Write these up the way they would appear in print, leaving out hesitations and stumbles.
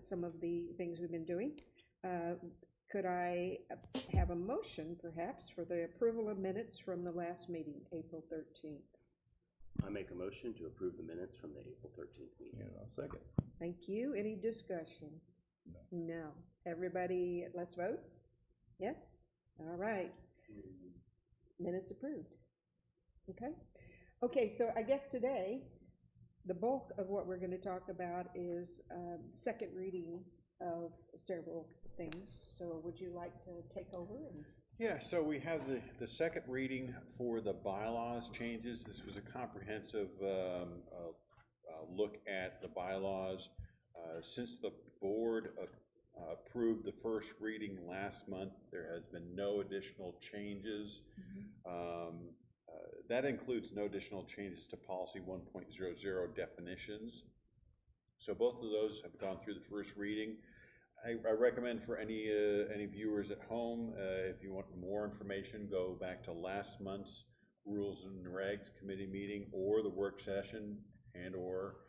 some of the things we've been doing. Could I have a motion, perhaps, for the approval of minutes from the last meeting, April 13th? I make a motion to approve the minutes from the April 13th meeting. And I'll second. Thank you. Any discussion? No. Everybody, let's vote? Yes? All right. Minutes approved. Okay. Okay, so I guess today, the bulk of what we're going to talk about is second reading of several things. So would you like to take over? Yeah, so we have the second reading for the bylaws changes. This was a comprehensive look at the bylaws. Since the board approved the first reading last month, there has been no additional changes. That includes no additional changes to policy 1.00 definitions. So both of those have gone through the first reading. I recommend for any viewers at home, if you want more information, go back to last month's Rules and Regs Committee meeting or the work session and or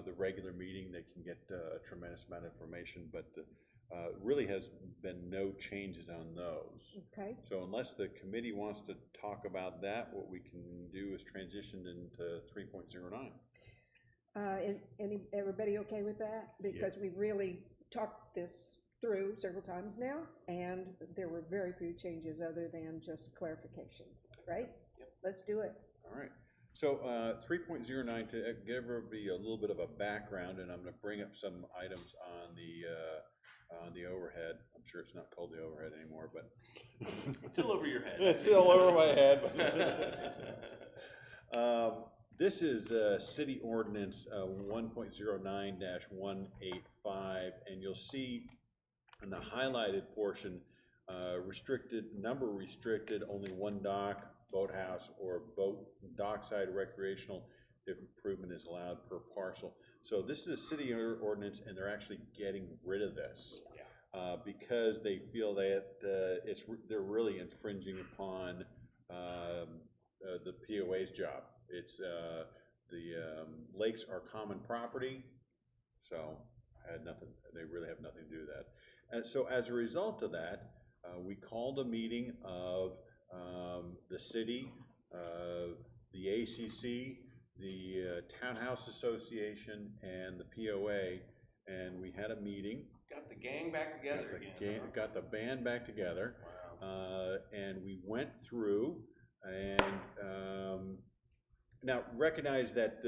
the regular meeting. They can get a tremendous amount of information, but really has been no changes on those. Okay. So unless the committee wants to talk about that, what we can do is transition into 3.09. Everybody okay with that? Because we've really talked this through several times now, and there were very few changes other than just clarification, right? Yep. Let's do it. All right. So 3.09, to give everybody a little bit of a background, and I'm going to bring up some items on the overhead. I'm sure it's not called the overhead anymore, but It's still over your head. it's still over my head. This is City Ordinance 1.09-185, and you'll see in the highlighted portion, number restricted, only one dock, boathouse, or dockside recreational improvement is allowed per parcel. So this is a city ordinance, and they're actually getting rid of this because they feel that they're really infringing upon the POA's job. It's the lakes are common property, so they really have nothing to do with that. And so as a result of that, we called a meeting of the city, the ACC, the Townhouse Association, and the POA, and we had a meeting. Got the gang back together again. Got the band back together. Wow. And we went through and now recognize that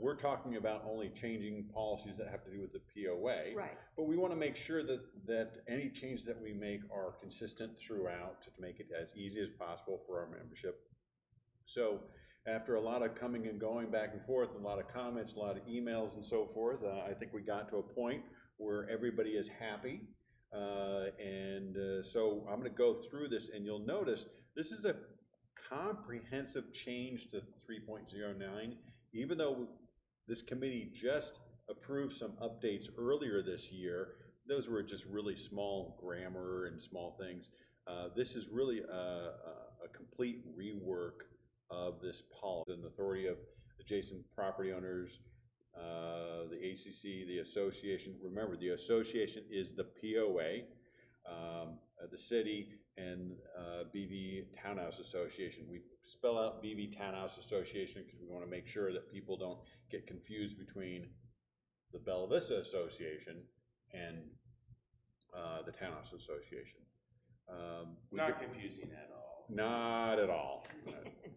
we're talking about only changing policies that have to do with the POA. Right. But we want to make sure that any changes that we make are consistent throughout to make it as easy as possible for our membership. So after a lot of coming and going back and forth, a lot of comments, a lot of emails and so forth, I think we got to a point where everybody is happy. So I'm going to go through this, and you'll notice this is a comprehensive change to 3.09. Even though this committee just approved some updates earlier this year, those were just really small grammar and small things. This is really a complete rework of this policy and authority of adjacent property owners, the ACC, the association. Remember, the association is the POA, the city, and BV Townhouse Association. We spell out BV Townhouse Association because we want to make sure that people don't get confused between the Bella Vista Association and the Townhouse Association. Not confusing at all. Not at all.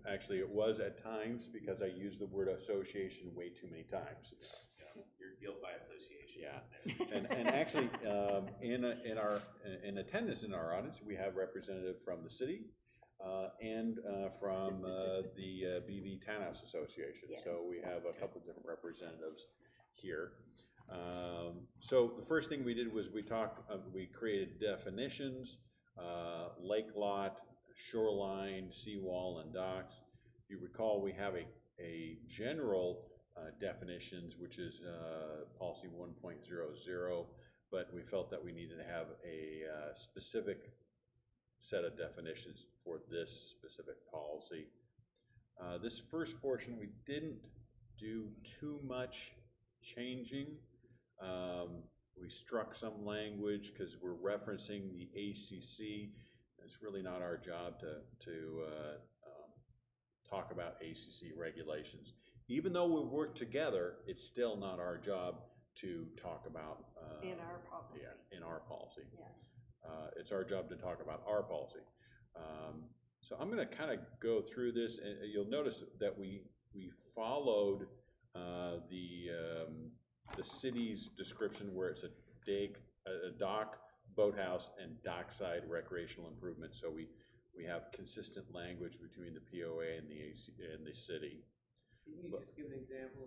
Actually, it was at times because I used the word association way too many times. You're guilt by association. Yeah, and actually, in attendance in our audience, we have representative from the city and from the BV Townhouse Association. Yes. So we have a couple different representatives here. So the first thing we did was we created definitions, lake lot, shoreline, seawall, and docks. If you recall, we have a general definitions, which is policy 1.00, but we felt that we needed to have a specific set of definitions for this specific policy. This first portion, we didn't do too much changing. We struck some language because we're referencing the ACC. It's really not our job to talk about ACC regulations. Even though we work together, it's still not our job to talk about. In our policy. Yeah, in our policy. Yeah. It's our job to talk about our policy. So I'm gonna kind of go through this, and you'll notice that we followed the city's description where it's a dock, boathouse, and dockside recreational improvement. So we have consistent language between the POA and the AC and the city. Can you just give an example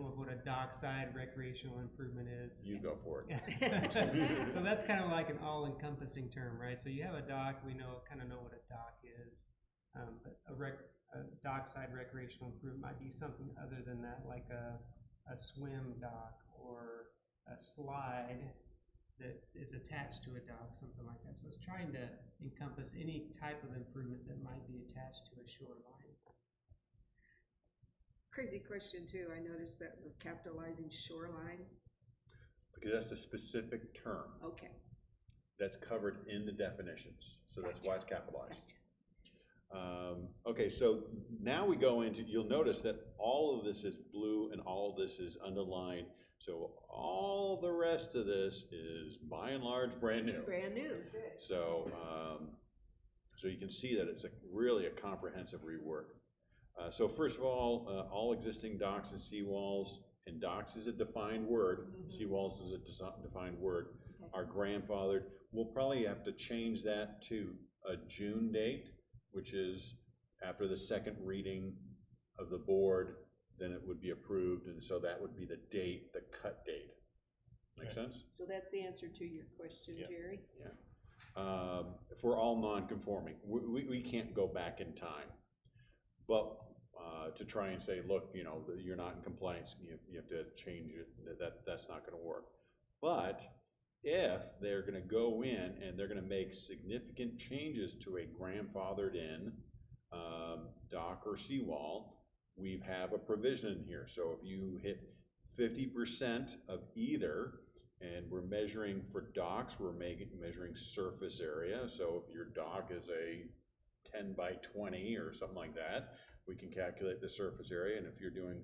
of what a dockside recreational improvement is? You go for it. So that's kind of like an all-encompassing term, right? So you have a dock, we kind of know what a dock is. But a dockside recreational improvement might be something other than that, like a swim dock or a slide that is attached to a dock, something like that. So it's trying to encompass any type of improvement that might be attached to a shoreline. Crazy question too, I noticed that we're capitalizing shoreline. Because that's a specific term Okay. that's covered in the definitions. So that's Gotcha. why it's capitalized. Okay, so now we go into, you'll notice that all of this is blue and all of this is underlined. So all the rest of this is by and large brand new. Brand new. So, so you can see that it's really a comprehensive rework. So first of all existing docks and seawalls, and docks is a defined word, seawalls is a defined word, are grandfathered. We'll probably have to change that to a June date, which is after the second reading of the board, then it would be approved, and so that would be the date, the cut date. Make sense? So that's the answer to your question, Yeah. Jerry? Yeah. If we're all non-conforming, we can't go back in time. But to try and say, look, you know, you're not in compliance, you have to change it, that's not gonna work. But if they're gonna go in and they're gonna make significant changes to a grandfathered in dock or seawall, we have a provision in here. So if you hit 50% of either, and we're measuring for docks, we're measuring surface area. So if your dock is a 10 by 20 or something like that, we can calculate the surface area. And if you're doing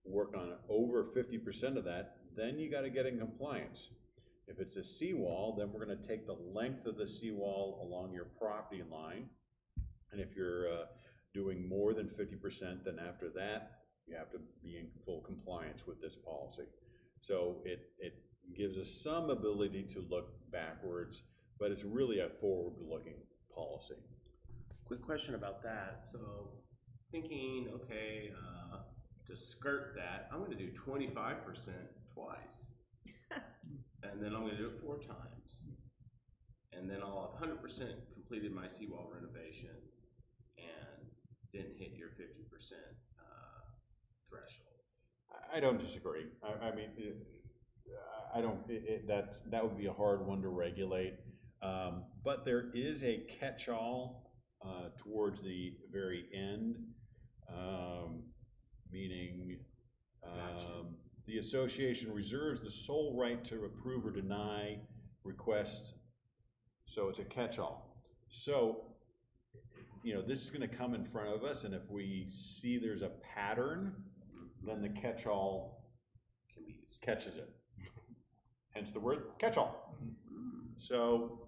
work on over 50% of that, then you got to get in compliance. If it's a seawall, then we're going to take the length of the seawall along your property line. And if you're doing more than 50%, then after that, you have to be in full compliance with this policy. So it gives us some ability to look backwards, but it's really a forward-looking policy. Quick question about that. So thinking, okay, to skirt that, I'm gonna do 25% twice. And then I'm gonna do it 4 times. And then I'll have 100% completed my seawall renovation and didn't hit your 50% threshold. I don't disagree. I mean, I don't, that would be a hard one to regulate. But there is a catch-all towards the very end, meaning the association reserves the sole right to approve or deny requests. So it's a catch-all. So, you know, this is going to come in front of us, and if we see there's a pattern, then the catch-all Can be used. catches it. Hence the word catch-all. So,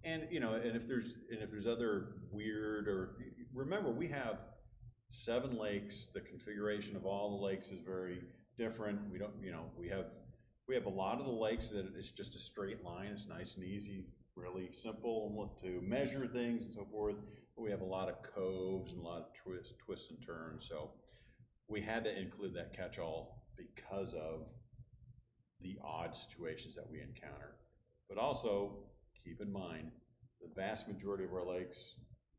and you know, and if there's other weird, or remember, we have 7 lakes. The configuration of all the lakes is very different. We don't, you know, we have a lot of the lakes that it's just a straight line. It's nice and easy, really simple to measure things and so forth. But we have a lot of coves and a lot of twists and turns. So we had to include that catch-all because of the odd situations that we encounter. But also, keep in mind, the vast majority of our lakes,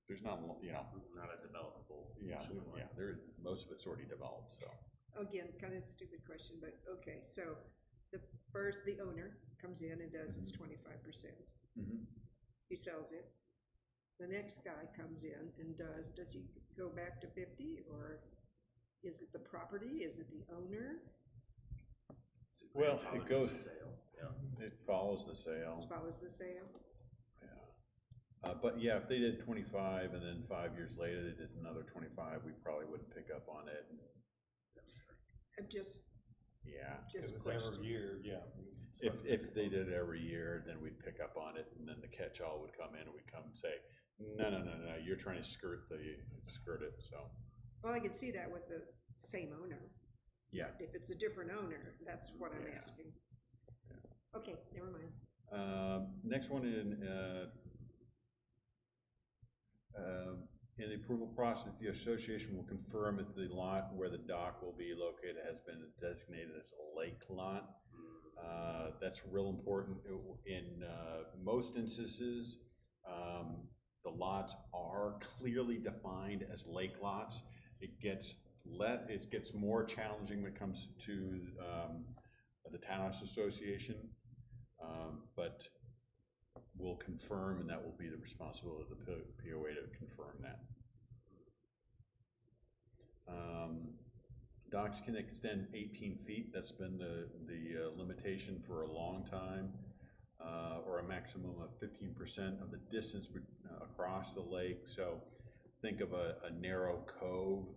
there's not, you know. Not a developable. Yeah, shoreline. yeah, most of it's already developed, so. Again, kind of stupid question, but okay, so the owner comes in and does his 25%. He sells it. The next guy comes in and does he go back to 50 or? Is it the property? Is it the owner? Is Well, grandfathered it goes- to sale? Yeah. It follows the As sale. far as the sale? But yeah, if they did 25 and then 5 years later they did another 25, we probably wouldn't pick up on it. I'm just Yeah. Just If it's question. every year, yeah. If they did it every year, then we'd pick up on it, and then the catch-all would come in, and we'd come and say, no, you're trying to skirt it, so, Well, I can see that with the same owner. yeah. If it's a different owner, that's what I'm Yeah. asking. Okay, never mind. Next one in the approval process, the association will confirm that the lot where the dock will be located has been designated as a lake lot. That's real important. In most instances, the lots are clearly defined as lake lots. It gets more challenging when it comes to the Townhouse Association, but we'll confirm, and that will be the responsibility of the POA to confirm that. Docks can extend 18 feet. That's been the limitation for a long time, or a maximum of 15% of the distance across the lake. So think of a narrow cove.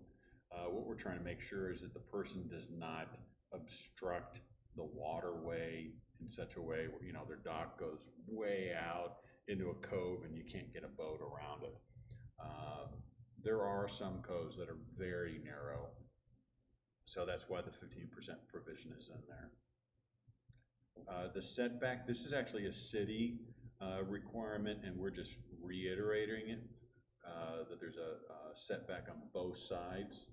What we're trying to make sure is that the person does not obstruct the waterway in such a way where, their dock goes way out into a cove and you can't get a boat around it. There are some coves that are very narrow, so that's why the 15% provision is in there. The setback, this is actually a city requirement, and we're just reiterating it, that there's a setback on both sides.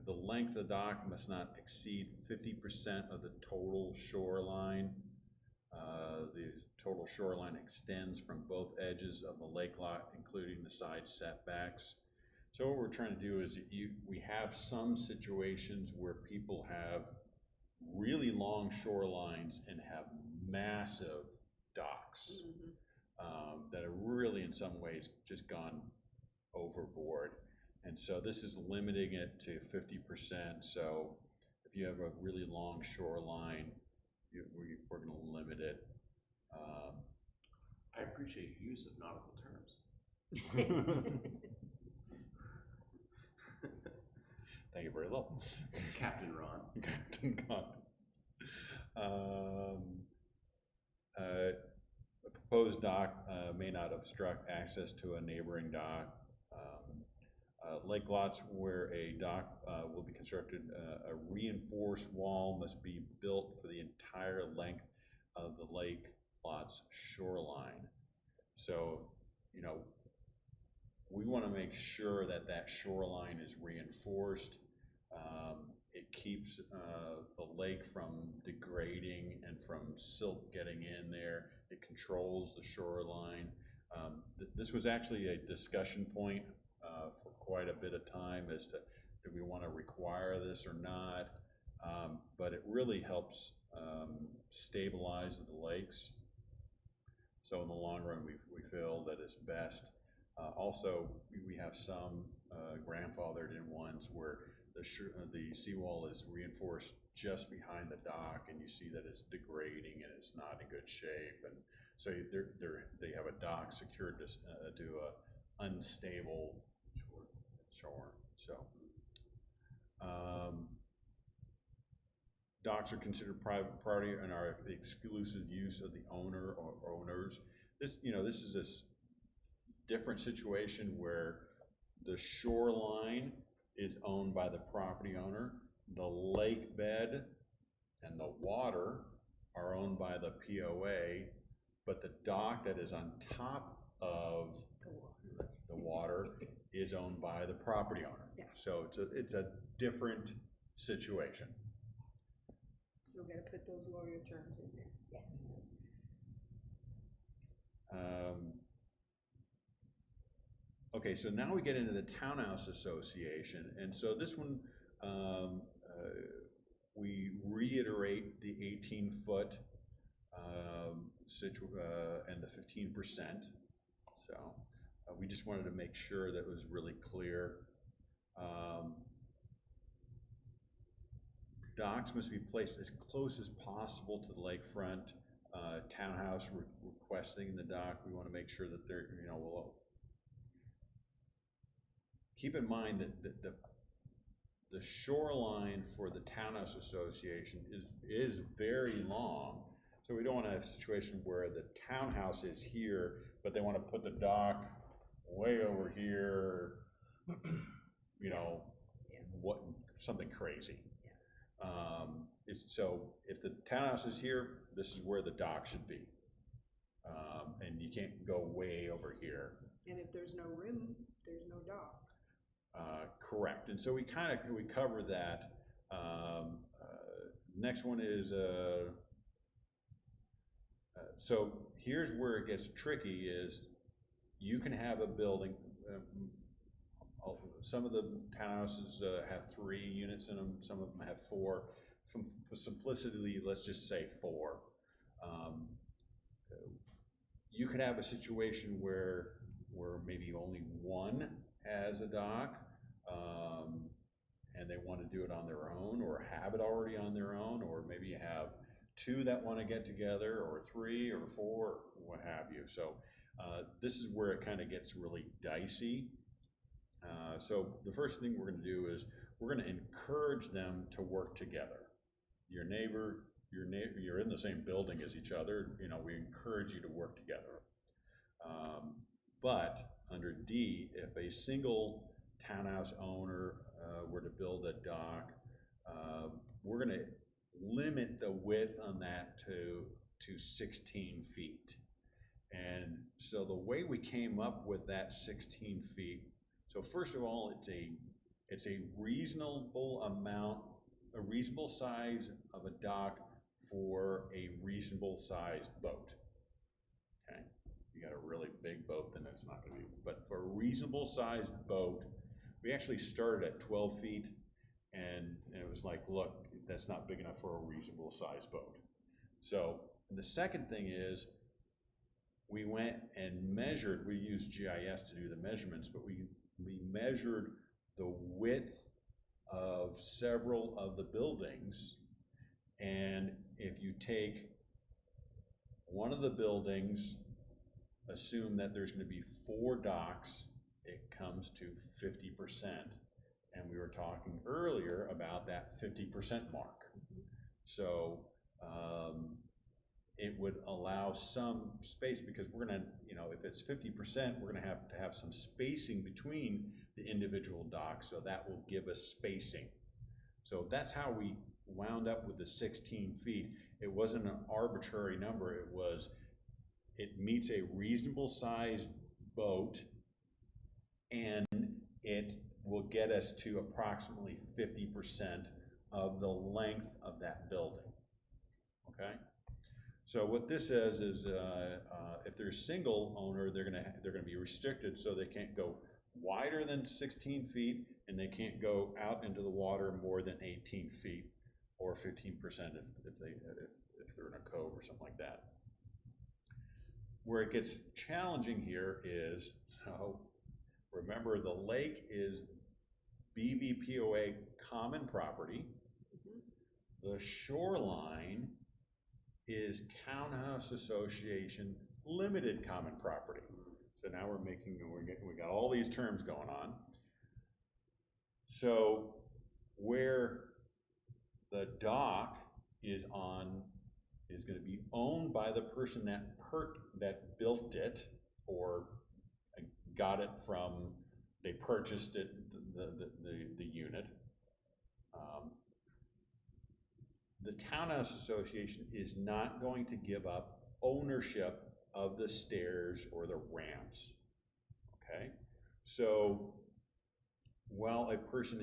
The length of the dock must not exceed 50% of the total shoreline. The total shoreline extends from both edges of the lake lot, including the side setbacks. So what we're trying to do is we have some situations where people have really long shorelines and have massive docks that are really in some ways just gone overboard. And so this is limiting it to 50%. So if you have a really long shoreline, we're going to limit it. I appreciate use of nautical terms. Thank you very little. Captain Ron. Captain Con. A proposed dock may not obstruct access to a neighboring dock. Lake lots where a dock will be constructed, a reinforced wall must be built for the entire length of the lake lot's shoreline. So, we want to make sure that that shoreline is reinforced. It keeps the lake from degrading and from silt getting in there. It controls the shoreline. This was actually a discussion point for quite a bit of time as to do we want to require this or not, but it really helps stabilize the lakes. So in the long run, we feel that it's best. Also, we have some grandfathered in ones where the seawall is reinforced just behind the dock, and you see that it's degrading and it's not in good shape, and so they have a dock secured to a unstable shore. So docks are considered private property and are the exclusive use of the owner or owners. This is this different situation where the shoreline is owned by the property owner, the lake bed and the water are owned by the POA, but the dock that is on top of the water is owned by the property owner. Yeah. So it's a different situation. So we gotta put those lawyer terms in there. Yeah. Okay, so now we get into the Townhouse Association, and so this one, we reiterate the 18-foot and the 15%. So we just wanted to make sure that it was really clear. Docks must be placed as close as possible to the lakefront. Townhouse requesting the dock, we want to make sure that they're, will keep in mind that the shoreline for the townhouse association is very long. So we don't want to have a situation where the townhouse is here, but they want to put the dock way over here, something crazy. So if the townhouse is here, this is where the dock should be. And you can't go way over here. And if there's no room, there's no dock. Correct, and so we cover that. Next one is, so here's where it gets tricky is you can have a building, some of the townhouses have 3 units in them, some of them have 4. For simplicity, let's just say 4. You could have a situation where maybe only one has a dock, and they want to do it on their own, or have it already on their own, or maybe you have 2 that want to get together, or 3 or 4, or what have you. So this is where it kind of gets really dicey. So the first thing we're going to do is we're going to encourage them to work together. Your neighbor, you're in the same building as each other. We encourage you to work together. But under D, if a single townhouse owner were to build a dock, we're going to limit the width on that to 16 feet. And so the way we came up with that 16 feet, so first of all, it's a reasonable amount, a reasonable size of a dock for a reasonable sized boat. Okay, if you got a really big boat, then it's not going to be, but for a reasonable sized boat, we actually started at 12 feet, and it was like, look, that's not big enough for a reasonable sized boat. So the second thing is, we went and measured, we used GIS to do the measurements, but we measured the width of several of the buildings, and if you take one of the buildings, assume that there's going to be 4 docks, it comes to 50%. And we were talking earlier about that 50% mark. So it would allow some space, because we're going to, if it's 50%, we're going to have some spacing between the individual docks, so that will give us spacing. So that's how we wound up with the 16 feet. It wasn't an arbitrary number, it meets a reasonable sized boat, and it will get us to approximately 50% of the length of that building, okay? So what this says is, if they're a single owner, they're gonna be restricted, so they can't go wider than 16 feet, and they can't go out into the water more than 18 feet, or 15% if they're in a cove or something like that. Where it gets challenging here is, so remember, the lake is BVPOA common property. The shoreline is Townhouse Association limited common property. So now we got all these terms going on. So where the dock is going to be owned by the person that built it, or got it from, they purchased it, the unit. The Townhouse Association is not going to give up ownership of the stairs or the ramps, okay? So while a person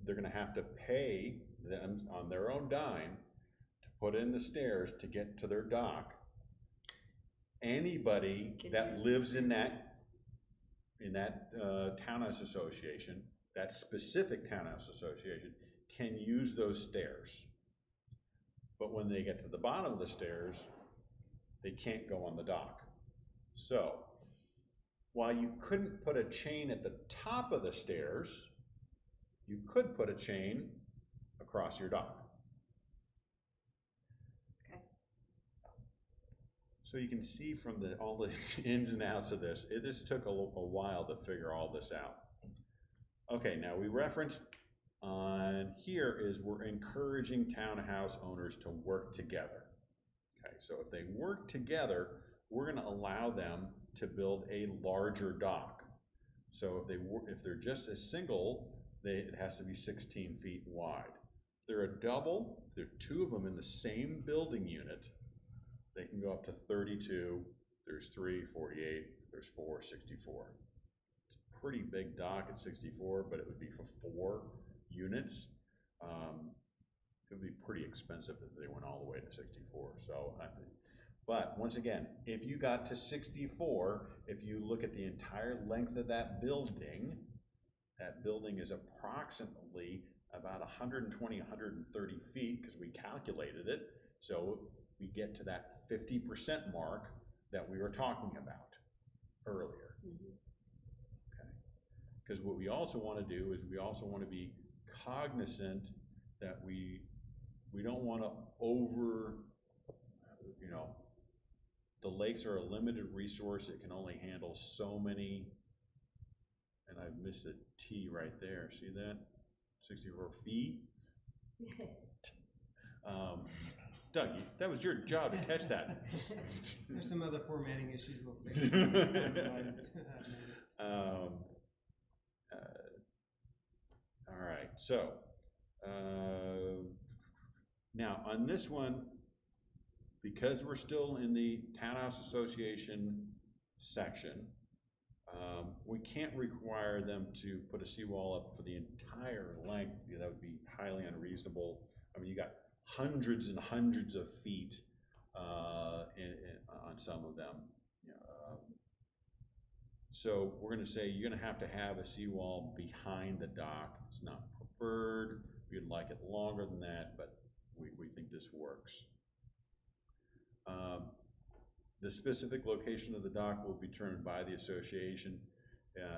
they're gonna have to pay them on their own dime to put in the stairs to get to their dock, anybody that lives in that Townhouse Association, that specific Townhouse Association, can use those stairs. But when they get to the bottom of the stairs, they can't go on the dock. So while you couldn't put a chain at the top of the stairs, you could put a chain across your dock. Okay. So you can see from all the ins and outs of this, this took a while to figure all this out. Okay, now we referenced on here is we're encouraging townhouse owners to work together. Okay, so if they work together, we're gonna allow them to build a larger dock. So if they're just a single, it has to be 16 feet wide. If they're a double, if there are two of them in the same building unit, they can go up to 32, there's 3, 48, there's 4, 64. It's a pretty big dock at 64, but it would be for 4 units. It would be pretty expensive if they went all the way to 64. So, but once again, if you got to 64, if you look at the entire length of that building is approximately about 120, 130 feet, because we calculated it. So we get to that 50% mark that we were talking about earlier. Okay. Because what we also want to do is we also want to be cognizant that we don't want to the lakes are a limited resource. It can only handle so many, and I've missed a T right there. See that? 64 feet. Doug, that was your job to catch that. There's some other formatting issues we'll fix. All right, so now on this one, because we're still in the Townhouse Association section, we can't require them to put a seawall up for the entire length. That would be highly unreasonable. I mean, you got hundreds and hundreds of feet on some of them. So we're going to say you're going to have a seawall behind the dock. It's not preferred. We'd like it longer than that, but we think this works. The specific location of the dock will be determined by the association.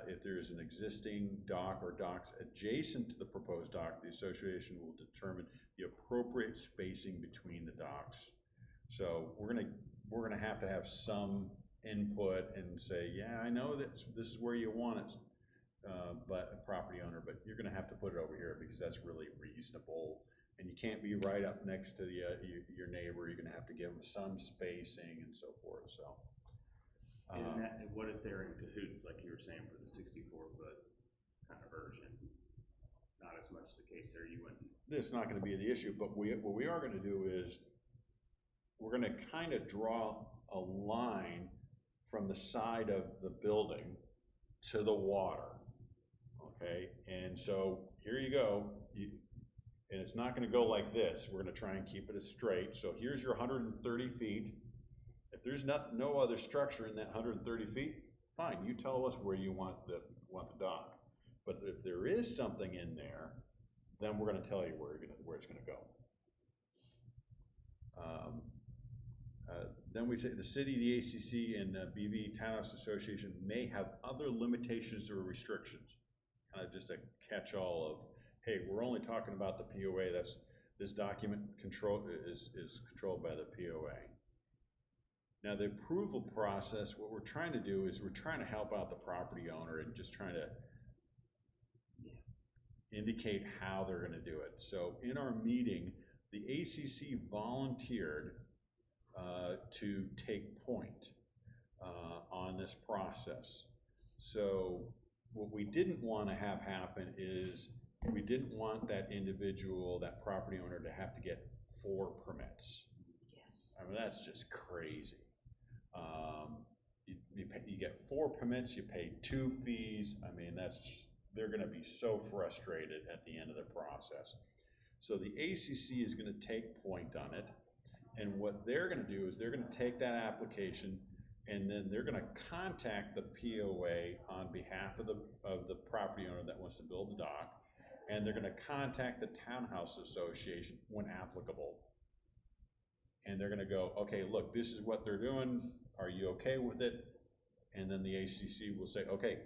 If there is an existing dock or docks adjacent to the proposed dock, the association will determine the appropriate spacing between the docks. So we're gonna have to have some input and say, yeah, I know that this is where you want it, but a property owner, but you're gonna have to put it over here because that's really reasonable. And you can't be right up next to your neighbor. You're gonna have to give them some spacing and so forth, so. And what if they're in cahoots, like you were saying, for the 64-foot kind of version? Not as much the case there, you wouldn't. It's not gonna be the issue, but what we are gonna do is we're gonna kind of draw a line from the side of the building to the water, okay? And so here you go. And it's not gonna go like this. We're gonna try and keep it as straight. So here's your 130 feet. If there's no other structure in that 130 feet, fine, you tell us where you want the dock. But if there is something in there, then we're gonna tell you where it's gonna go. Then we say the city, the ACC, and BV Townhouse Association may have other limitations or restrictions. Kind of just a catch-all of, hey, we're only talking about the POA. This document is controlled by the POA. Now the approval process, what we're trying to do is we're trying to help out the property owner and just trying to indicate how they're going to do it. So in our meeting, the ACC volunteered to take point on this process. So what we didn't want to have happen is we didn't want that individual, that property owner, to have to get 4 permits. Yes. I mean, that's just crazy. You get 4 permits, you pay 2 fees. I mean, they're gonna be so frustrated at the end of the process. So the ACC is gonna take point on it. And what they're gonna do is they're gonna take that application and then they're gonna contact the POA on behalf of the property owner that wants to build the dock. And they're gonna contact the Townhouse Association when applicable. And they're gonna go, okay, look, this is what they're doing. Are you okay with it? and then the ACC will say, okay,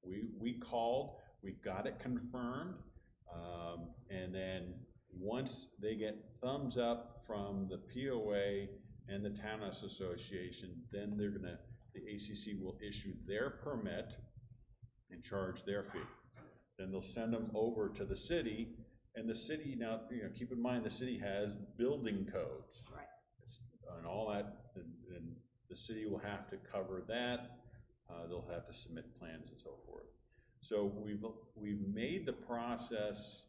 we called, we got it confirmed, and then once they get thumbs up from the POA and the Townhouse Association, then the ACC will issue their permit and charge their fee. Then they'll send them over to the city, and the city, now, keep in mind, the city has building codes. Right. And all that, and the city will have to cover that. They'll have to submit plans and so forth. So we've made the process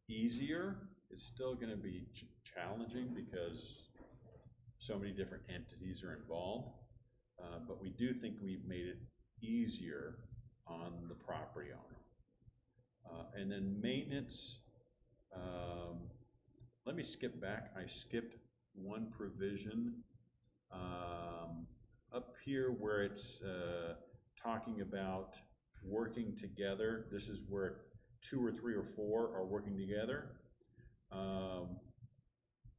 easier. It's still gonna be challenging because so many different entities are involved. But we do think we've made it easier on the property owner. And then maintenance, let me skip back. I skipped one provision up here where it's talking about working together. This is where 2 or 3 or 4 are working together.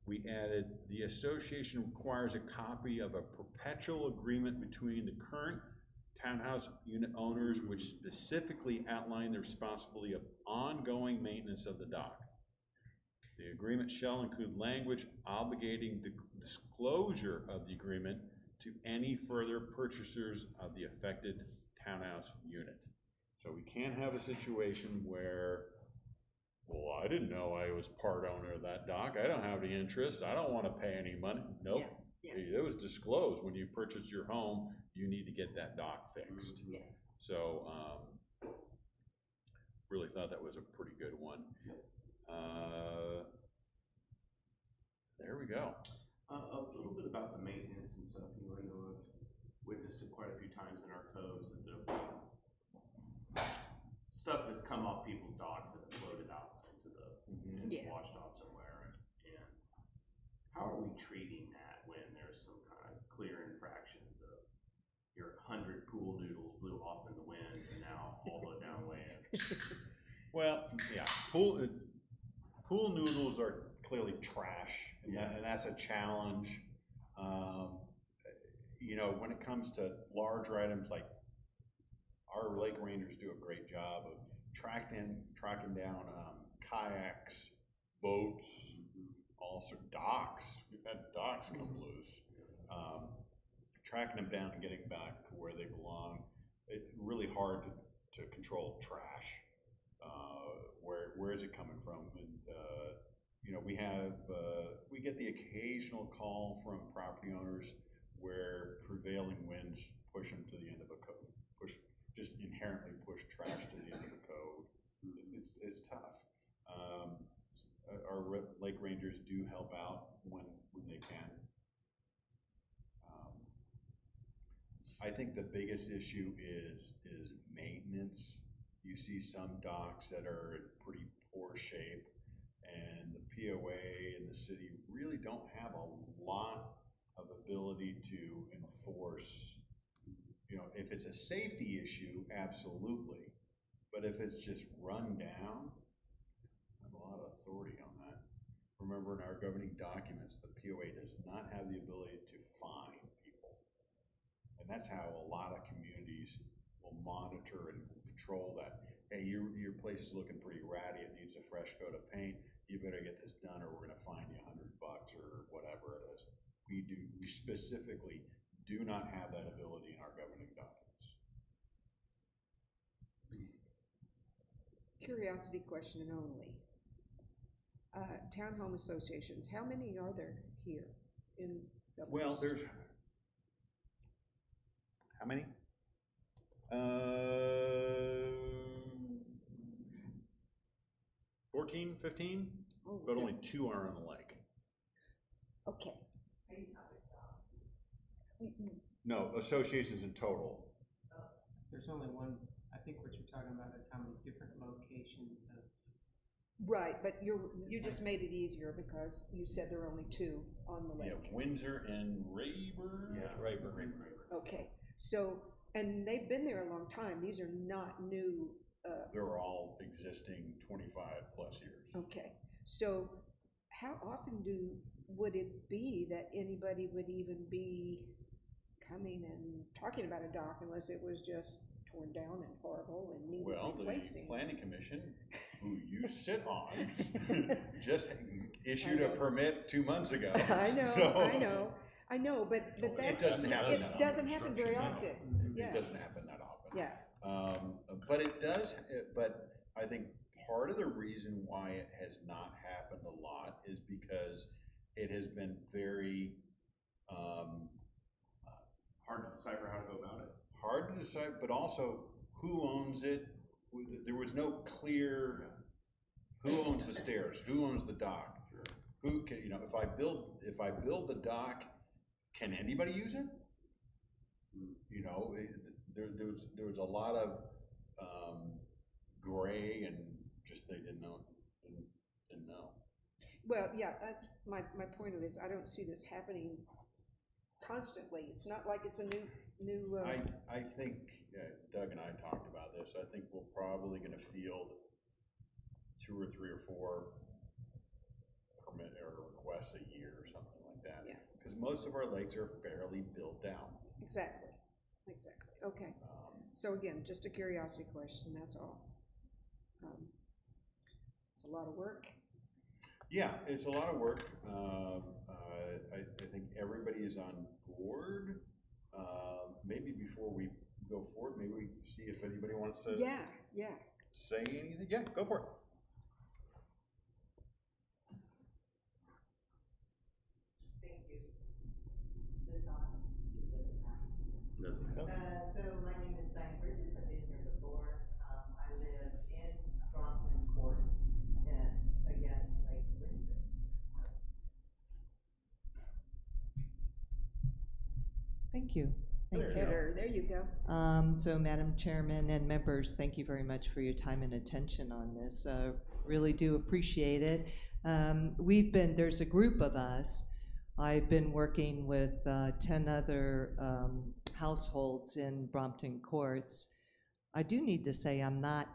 We added, the association requires a copy of a perpetual agreement between the current townhouse unit owners, which specifically outline the responsibility of ongoing maintenance of the dock. The agreement shall include language obligating the disclosure of the agreement to any further purchasers of the affected townhouse unit. So we can't have a situation where, well, I didn't know I was part owner of that dock. I don't have any interest. I don't want to pay any money. Nope. Yeah. It was disclosed when you purchased your home, you need to get that dock fixed. Yeah. So, really thought that was a pretty good one. There we go. A little bit about the maintenance and stuff. I know I've witnessed it quite a few times in our codes that the stuff that's come off people's docks that have floated out into the, and Yeah. washed off somewhere. And how are we treating that when there's some kind of clear infractions of your 100 pool noodles blew off in the wind and now all go downwind? Well, yeah, pool noodles are clearly trash, and, and that's a challenge. When it comes to larger items, like our lake rangers do a great job of tracking down kayaks, boats, also docks. We've had docks come loose. Tracking them down and getting back to where they belong. It's really hard to control trash. Where is it coming from? And we get the occasional call from property owners where prevailing winds push them to the end of a code, just inherently push trash to the end of the code. It's tough. Our lake rangers do help out when they can. I think the biggest issue is maintenance. You see some docks that are in pretty poor shape, and the POA and the city really don't have a lot of ability to enforce. If it's a safety issue, absolutely. But if it's just run down, I have a lot of authority on that. Remember, in our governing documents, the POA does not have the ability to fine people. And that's how a lot of communities will monitor and control that. Hey, your place is looking pretty ratty, it needs a fresh coat of paint, you better get this done or we're gonna fine you $100 or whatever it is. We specifically do not have that ability in our governing documents. Curiosity question only. Townhome associations, how many are there here in Dublin? Well, there's, how many? 14, 15, Oh, but only 2 are on the lake. okay. No, associations in total. There's only one, I think what you're talking about is how many different locations of. Right, but you just made it easier because you said there are only 2 on the Yeah, lake. Windsor and Rayburn? Yeah, Rayburn. Okay, so, and they've been there a long time, these are not new, They're all existing 25 plus years. okay. So how often would it be that anybody would even be coming and talking about a dock unless it was just torn down and horrible and needed Well, the replacing. planning commission, who you sit on, just issued a permit 2 months ago. I know, so- I know, but It that's, doesn't happen it that doesn't often. happen very often, yeah, It doesn't happen that often. yeah, But it does, but I think part of the reason why it has not happened a lot is because it has been very, Hard to decipher how to go about it. hard to decide, but also who owns it. There was no clear, who owns the stairs, who owns the dock? Who can, if I build the dock, can anybody use it? There was a lot of, gray and just they didn't know. well, yeah, that's my point of this, I don't see this happening constantly, it's not like it's a new, I think, Doug and I talked about this, I think we're probably gonna field 2 or 3 or 4 permit or requests a year or something like that. Yeah. Because most of our lakes are fairly built down. exactly, okay. So again, just a curiosity question, that's all. It's a lot of work. Yeah, it's a lot of work. I think everybody is on board. Maybe before we go forward, maybe we see if anybody wants to Yeah, say anything. Yeah, go for it. Thank you. This on? Doesn't matter. So my name is Diane Bridges. I've been here before. I live in Brompton Courts and against Lake Windsor. Thank you. there you go. So Madam Chairman and members, thank you very much for your time and attention on this. Really do appreciate it. There's a group of us. I've been working with 10 other households in Brompton Courts. I do need to say I'm not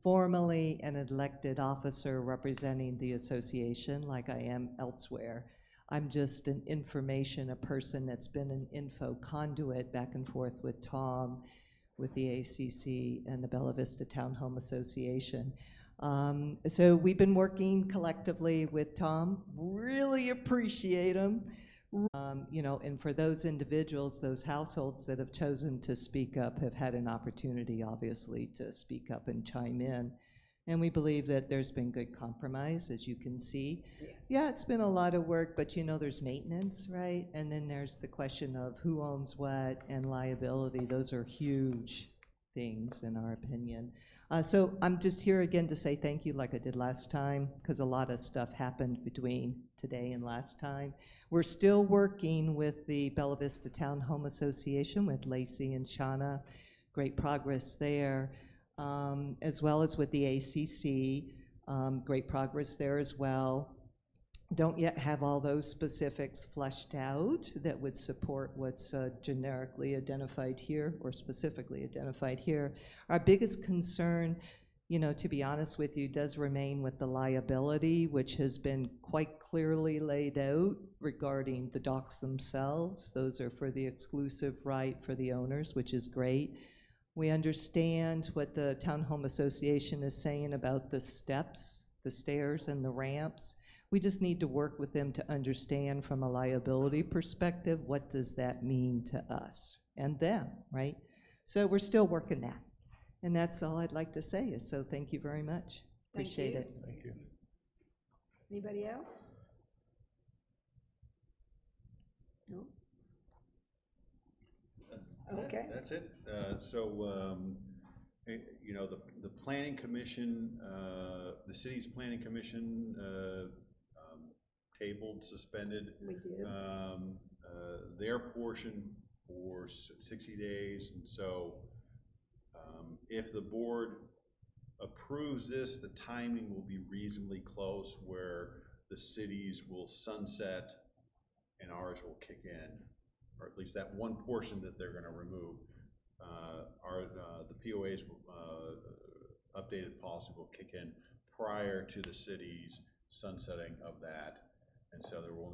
formally an elected officer representing the association like I am elsewhere. I'm just a person that's been an info conduit back and forth with Tom, with the ACC and the Bella Vista Townhome Association. So we've been working collectively with Tom, really appreciate him. And for those individuals, those households that have chosen to speak up have had an opportunity, obviously, to speak up and chime in. And we believe that there's been good compromise, as you can see. Yes. Yeah, it's been a lot of work, but there's maintenance, right? And then there's the question of who owns what and liability. Those are huge things, in our opinion. So I'm just here again to say thank you like I did last time, because a lot of stuff happened between today and last time. We're still working with the Bella Vista Townhome Association with Lacey and Shauna. Great progress there. As well as with the ACC, great progress there as well. Don't yet have all those specifics fleshed out that would support what's generically identified here or specifically identified here. Our biggest concern, to be honest with you, does remain with the liability, which has been quite clearly laid out regarding the docks themselves. Those are for the exclusive right for the owners, which is great. We understand what the Townhome Association is saying about the steps, the stairs, and the ramps. We just need to work with them to understand from a liability perspective, what does that mean to us and them, right? So we're still working that. And that's all I'd like to say is, so thank you very much. Thank Appreciate you. it. Thank you. Anybody else? No? Okay. That's it. The planning commission, the city's planning commission, tabled, suspended, We did. their portion for 60 days. And so if the board approves this, the timing will be reasonably close where the cities will sunset and ours will kick in, or at least that one portion that they're gonna remove. The POA's updated policy will kick in prior to the city's sunsetting of that. And so there will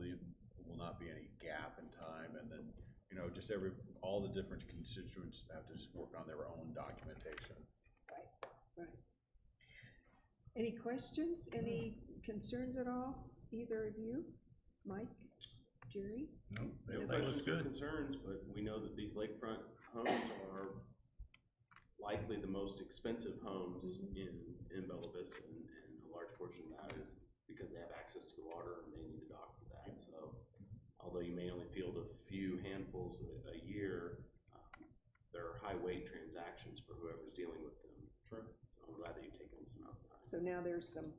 not be any gap in time, and then you know, just all the different constituents have to just work on their own documentation. Right. Any questions, any concerns at all, either of you? Mike, Jerry? No, No everything looks questions or good. concerns, but we know that these lakefront homes are likely the most expensive homes in Bella Vista, and a large portion of that is because they have access to water and they need a dock for that. So, although you may only field a few handfuls a year, there are high weight transactions for whoever's dealing with them. Sure. So I'm glad that you've taken this amount of time. So now there's some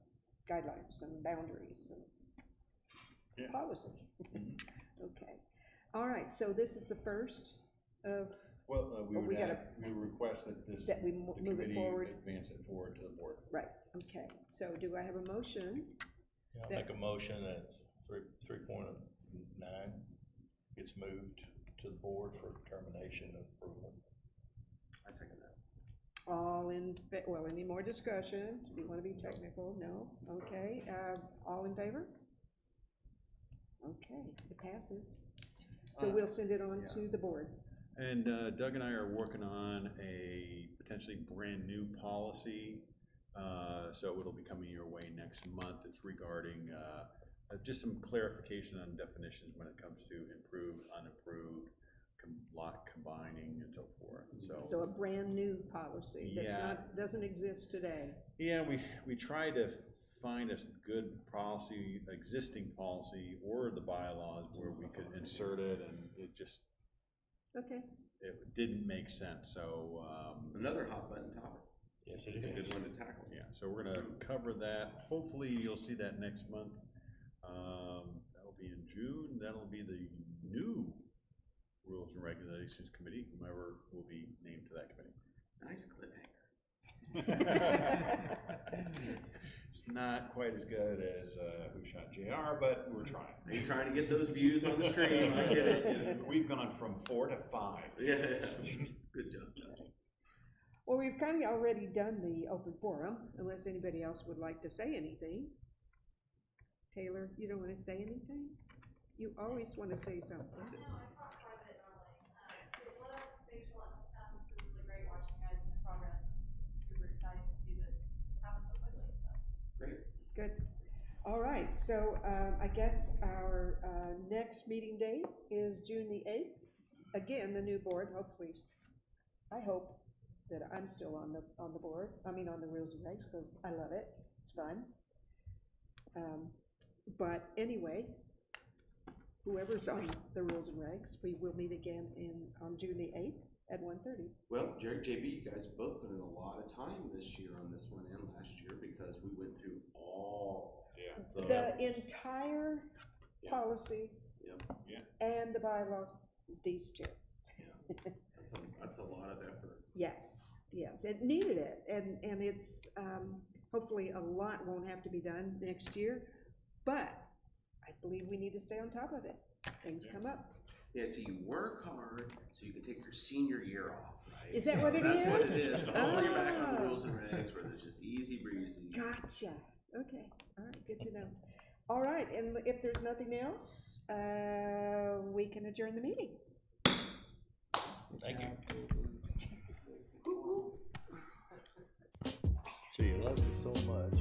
guidelines, some boundaries, some policy. Okay. All right, so this is the first of, Well, we we would gotta- request that this, that we the move it committee forward. advance it forward to the board. Right, okay. So do I have a motion? Yeah, I'll that- make a motion that 3.9 gets moved to the board for determination of approval. I second that. All in, well, any more discussion? Do you want to be technical? No? Okay, all in favor? Okay, it passes. So we'll send it on to the board. And Doug and I are working on a potentially brand-new policy, so it'll be coming your way next month. It's regarding just some clarification on definitions when it comes to improved, unimproved, lot combining, and so forth. So a brand-new policy that's Yeah. not, doesn't exist today. Yeah, we tried to find a good policy, existing policy, or the bylaws where we could insert it, and it just, Okay, it didn't make sense, so, Another hot button topic. Yes, it It's a good is. one to tackle. yeah, so we're gonna cover that. Hopefully, you'll see that next month. That'll be in June. That'll be the new Rules and Regulations Committee, whomever will be named to that committee. Nice cliffhanger. It's not quite as good as Who Shot JR, but we're trying. Are you trying to get those views on the stream? I get it. We've gone from 4 to 5. Yeah, good job, Josh. well, we've kind of already done the open forum, unless anybody else would like to say anything. Taylor, you don't want to say anything? You always want to say something. No, I talk private normally. What else, thanks for letting us come. This is really great watching you guys in progress. Super exciting to see this happen so quickly, so. Great. Good. All right, so I guess our next meeting date is June the 8th. Again, the new board, hopefully, I hope that I'm still on the board, on the rules and regs, because I love it, it's fun. But anyway, whoever's on the rules and regs, we will meet again on June the 8th at 1:30. Well, Jerry, JB, you guys both put in a lot of time this year on this one and last year because we went through all The entire Yeah. policies Yep. and the bylaws, these two. That's a lot of effort. Yes, it needed it, and it's, hopefully a lot won't have to be done next year, but I believe we need to stay on top of it. Things come up. Yeah, so you work hard so you can take your senior year off, right? Is that So what it That's what is? it is. So hopefully you're back on the Oh. rules and regs where there's just easy breezy. Gotcha, okay, all right, good to know. All right, and if there's nothing else, we can adjourn the meeting. Thank you. So you love it so much.